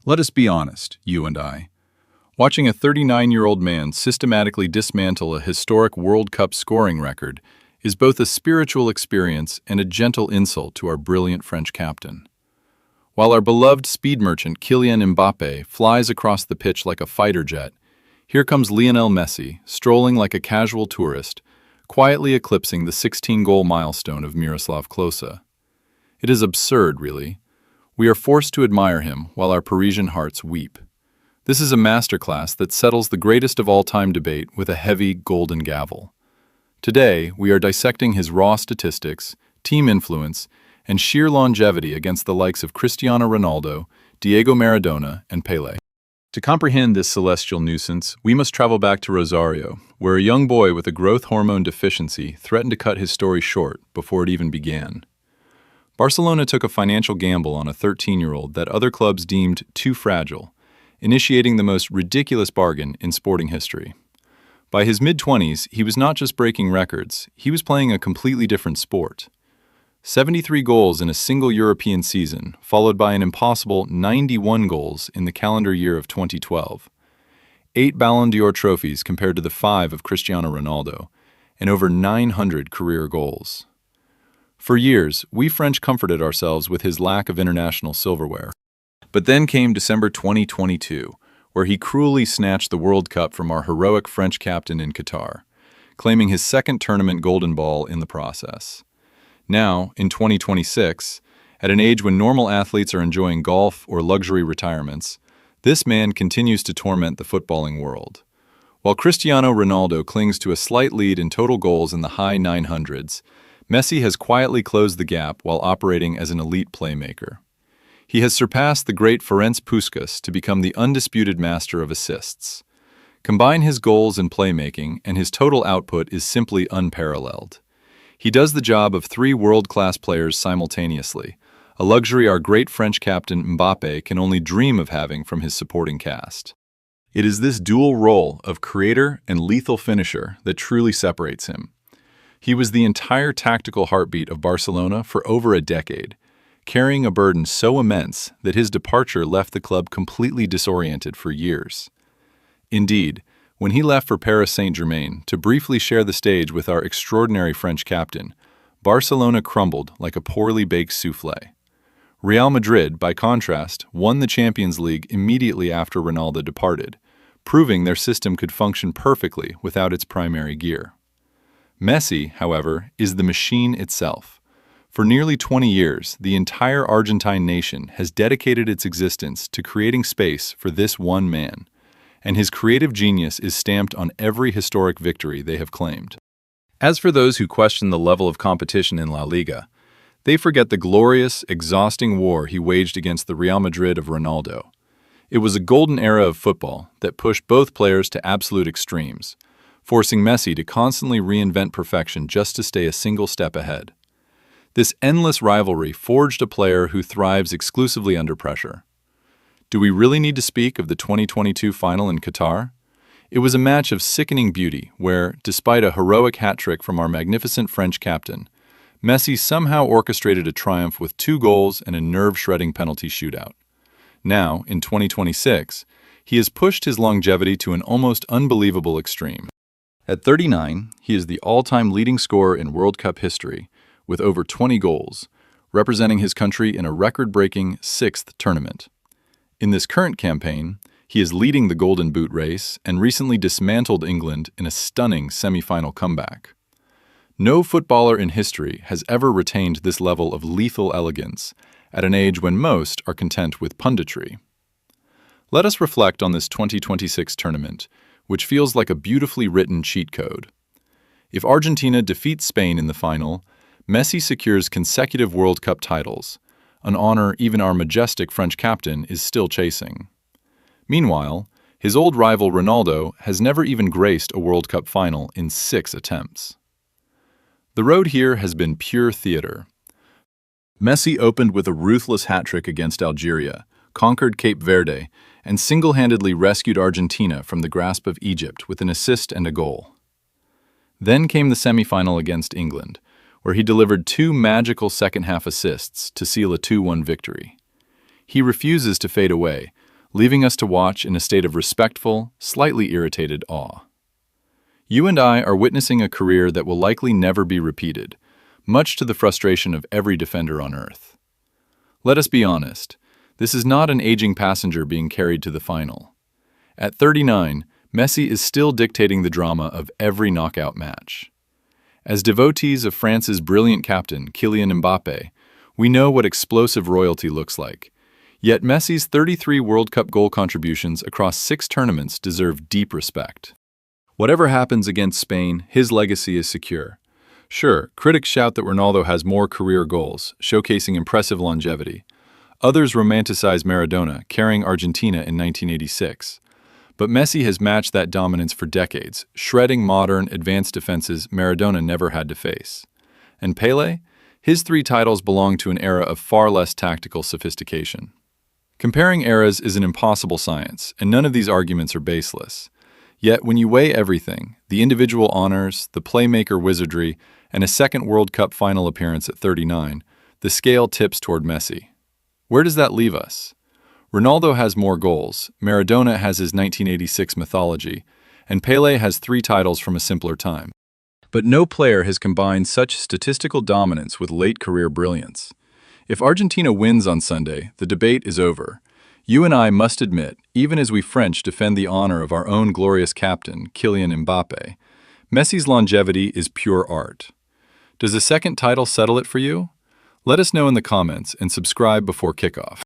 Let us be honest, you and I. Watching a 39-year-old man systematically dismantle a historic World Cup scoring record is both a spiritual experience and a gentle insult to our brilliant French captain. While our beloved speed merchant Kylian Mbappé flies across the pitch like a fighter jet, here comes Lionel Messi, strolling like a casual tourist, quietly eclipsing the 16-goal milestone of Miroslav Klose. It is absurd, really. We are forced to admire him while our Parisian hearts weep. This is a masterclass that settles the greatest of all-time debate with a heavy golden gavel. Today, we are dissecting his raw statistics, team influence, and sheer longevity against the likes of Cristiano Ronaldo, Diego Maradona, and Pelé. To comprehend this celestial nuisance, we must travel back to Rosario, where a young boy with a growth hormone deficiency threatened to cut his story short before it even began. Barcelona took a financial gamble on a 13-year-old that other clubs deemed too fragile, initiating the most ridiculous bargain in sporting history. By his mid-20s, he was not just breaking records, he was playing a completely different sport. 73 goals in a single European season, followed by an impossible 91 goals in the calendar year of 2012. 8 Ballon d'Or trophies compared to the 5 of Cristiano Ronaldo, and over 900 career goals. For years, we French comforted ourselves with his lack of international silverware. But then came December 2022, where he cruelly snatched the World Cup from our heroic French captain in Qatar, claiming his second tournament golden ball in the process. Now, in 2026, at an age when normal athletes are enjoying golf or luxury retirements, this man continues to torment the footballing world. While Cristiano Ronaldo clings to a slight lead in total goals in the high 900s, Messi has quietly closed the gap while operating as an elite playmaker. He has surpassed the great Ferenc Puskás to become the undisputed master of assists. Combine his goals and playmaking, and his total output is simply unparalleled. He does the job of 3 world-class players simultaneously, a luxury our great French captain Mbappé can only dream of having from his supporting cast. It is this dual role of creator and lethal finisher that truly separates him. He was the entire tactical heartbeat of Barcelona for over a decade, carrying a burden so immense that his departure left the club completely disoriented for years. Indeed, when he left for Paris Saint-Germain to briefly share the stage with our extraordinary French captain, Barcelona crumbled like a poorly baked soufflé. Real Madrid, by contrast, won the Champions League immediately after Ronaldo departed, proving their system could function perfectly without its primary gear. Messi, however, is the machine itself. For nearly 20 years, the entire Argentine nation has dedicated its existence to creating space for this one man, and his creative genius is stamped on every historic victory they have claimed. As for those who question the level of competition in La Liga, they forget the glorious, exhausting war he waged against the Real Madrid of Ronaldo. It was a golden era of football that pushed both players to absolute extremes, forcing Messi to constantly reinvent perfection just to stay a single step ahead. This endless rivalry forged a player who thrives exclusively under pressure. Do we really need to speak of the 2022 final in Qatar? It was a match of sickening beauty where, despite a heroic hat-trick from our magnificent French captain, Messi somehow orchestrated a triumph with 2 goals and a nerve-shredding penalty shootout. Now, in 2026, he has pushed his longevity to an almost unbelievable extreme. At 39, he is the all-time leading scorer in World Cup history, with over 20 goals, representing his country in a record-breaking 6th tournament. In this current campaign, he is leading the Golden Boot race and recently dismantled England in a stunning semi-final comeback. No footballer in history has ever retained this level of lethal elegance at an age when most are content with punditry. Let us reflect on this 2026 tournament, which feels like a beautifully written cheat code. If Argentina defeats Spain in the final, Messi secures consecutive World Cup titles, an honor even our majestic French captain is still chasing. Meanwhile, his old rival Ronaldo has never even graced a World Cup final in 6 attempts. The road here has been pure theater. Messi opened with a ruthless hat-trick against Algeria, conquered Cape Verde, and single-handedly rescued Argentina from the grasp of Egypt with an assist and a goal. Then came the semi-final against England, where he delivered 2 magical second-half assists to seal a 2-1 victory. He refuses to fade away, leaving us to watch in a state of respectful, slightly irritated awe. You and I are witnessing a career that will likely never be repeated, much to the frustration of every defender on earth. Let us be honest, this is not an aging passenger being carried to the final. At 39, Messi is still dictating the drama of every knockout match. As devotees of France's brilliant captain, Kylian Mbappé, we know what explosive royalty looks like. Yet Messi's 33 World Cup goal contributions across 6 tournaments deserve deep respect. Whatever happens against Spain, his legacy is secure. Sure, critics shout that Ronaldo has more career goals, showcasing impressive longevity. Others romanticize Maradona, carrying Argentina in 1986. But Messi has matched that dominance for decades, shredding modern, advanced defenses Maradona never had to face. And Pelé? His 3 titles belong to an era of far less tactical sophistication. Comparing eras is an impossible science, and none of these arguments are baseless. Yet, when you weigh everything, the individual honors, the playmaker wizardry, and a second World Cup final appearance at 39, the scale tips toward Messi. Where does that leave us? Ronaldo has more goals, Maradona has his 1986 mythology, and Pelé has 3 titles from a simpler time. But no player has combined such statistical dominance with late career brilliance. If Argentina wins on Sunday, the debate is over. You and I must admit, even as we French defend the honor of our own glorious captain, Kylian Mbappé, Messi's longevity is pure art. Does a second title settle it for you? Let us know in the comments and subscribe before kickoff.